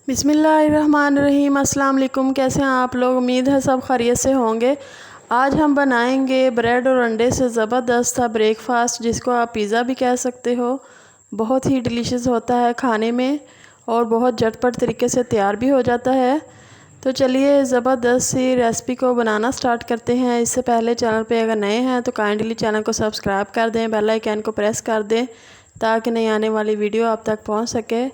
बिस्मिल्लाहिर्रहमानिर्रहीम। अस्सलाम वालेकुम। कैसे हैं आप लोग? उम्मीद है सब खैरियत से होंगे। आज हम बनाएंगे ब्रेड और अंडे से ज़बरदस्त सा ब्रेकफास्ट, जिसको आप पिज़्ज़ा भी कह सकते हो। बहुत ही डिलीशियस होता है खाने में और बहुत झटपट तरीके से तैयार भी हो जाता है। तो चलिए ज़बरदस्त सी रेसिपी को बनाना स्टार्ट करते हैं। इससे पहले चैनल पे अगर नए हैं तो काइंडली चैनल को सब्सक्राइब कर दें, बेल आइकन को प्रेस कर दें ताकि नई आने वाली वीडियो आप तक पहुंच सके।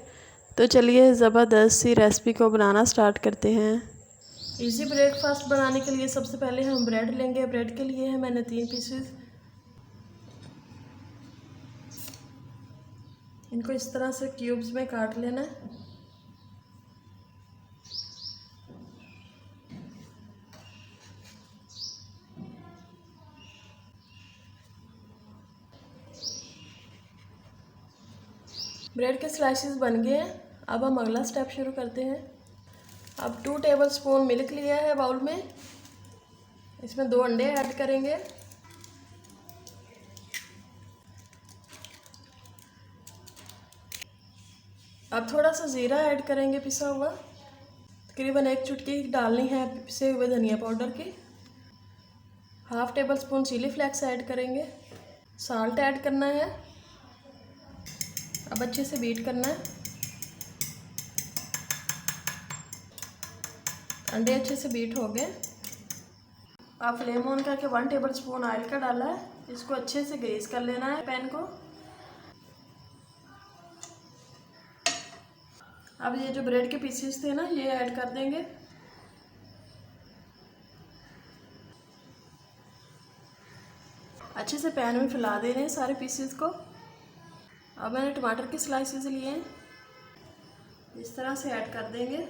तो चलिए ज़बरदस्त सी रेसिपी को बनाना स्टार्ट करते हैं। इजी ब्रेकफास्ट बनाने के लिए सबसे पहले हम ब्रेड लेंगे। ब्रेड के लिए है मैंने 3 पीसेस। इनको इस तरह से क्यूब्स में काट लेना है। ब्रेड के स्लाइसेस बन गए हैं। अब हम अगला स्टेप शुरू करते हैं। अब 2 टेबलस्पून मिल्क लिया है बाउल में। इसमें 2 अंडे ऐड करेंगे। अब थोड़ा सा ज़ीरा ऐड करेंगे पिसा हुआ। तकरीबन 1 चुटकी डालनी है पिसे हुए धनिया पाउडर की। Half tablespoon chili flakes add करेंगे। साल्ट ऐड करना है। अब अच्छे से बीट करना है। अंडे अच्छे से बीट हो गए। अब फ्लेम ऑन करके 1 टेबलस्पून ऑयल का डाला है। इसको अच्छे से ग्रीस कर लेना है पैन को। अब ये जो ब्रेड के पीसेस थे ना, ये ऐड कर देंगे। अच्छे से पैन में फैला दे रहे हैं सारे पीसेस को। अब मैंने टमाटर के स्लाइसेस लिए हैं, इस तरह से ऐड कर देंगे।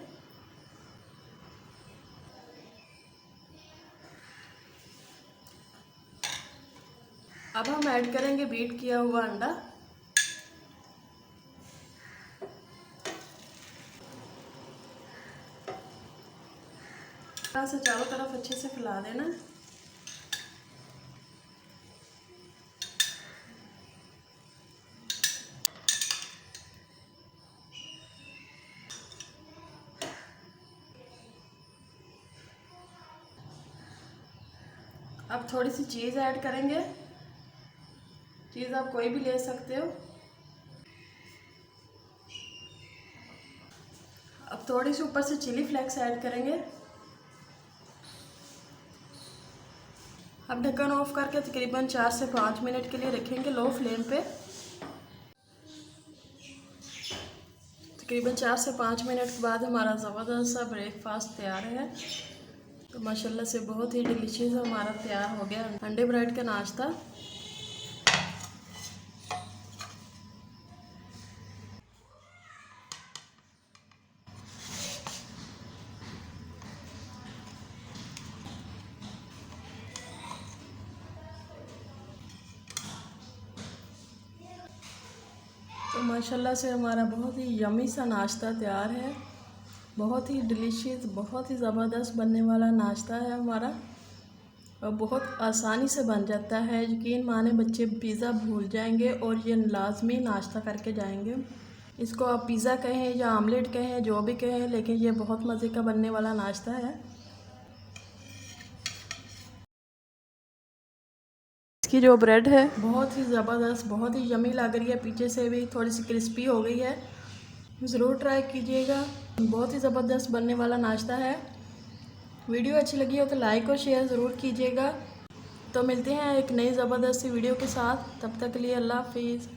अब हम ऐड करेंगे बीट किया हुआ अंडा। इस तरह से चारों तरफ अच्छे से फैला देना। अब थोड़ी सी चीज़ ऐड करेंगे। चीज़ आप कोई भी ले सकते हो। अब थोड़ी सी ऊपर से चिली फ्लेक्स ऐड करेंगे। अब ढक्कन ऑफ करके तकरीबन 4 से 5 मिनट के लिए रखेंगे लो फ्लेम पे। तकरीबन 4 से 5 मिनट के बाद हमारा ज़बरदस्त सा ब्रेकफास्ट तैयार है। तो माशाल्लाह से बहुत ही डिलीशियस हमारा तैयार हो गया अंडे ब्रेड का नाश्ता। तो माशाल्लाह से हमारा बहुत ही यमी सा नाश्ता तैयार है। बहुत ही डिलीशियस, बहुत ही ज़बरदस्त बनने वाला नाश्ता है हमारा और बहुत आसानी से बन जाता है। यकीन माने बच्चे पिज़्ज़ा भूल जाएंगे और ये लाजमी नाश्ता करके जाएंगे। इसको आप पिज़्ज़ा कहें या आमलेट कहें, जो भी कहें, लेकिन ये बहुत मज़े का बनने वाला नाश्ता है। इसकी जो ब्रेड है बहुत ही ज़बरदस्त, बहुत ही यमी लग रही है। पीछे से भी थोड़ी सी क्रिस्पी हो गई है। ज़रूर ट्राई कीजिएगा। बहुत ही ज़बरदस्त बनने वाला नाश्ता है। वीडियो अच्छी लगी हो तो लाइक और शेयर ज़रूर कीजिएगा। तो मिलते हैं एक नई ज़बरदस्त सी वीडियो के साथ। तब तक के लिए अल्लाह हाफिज़।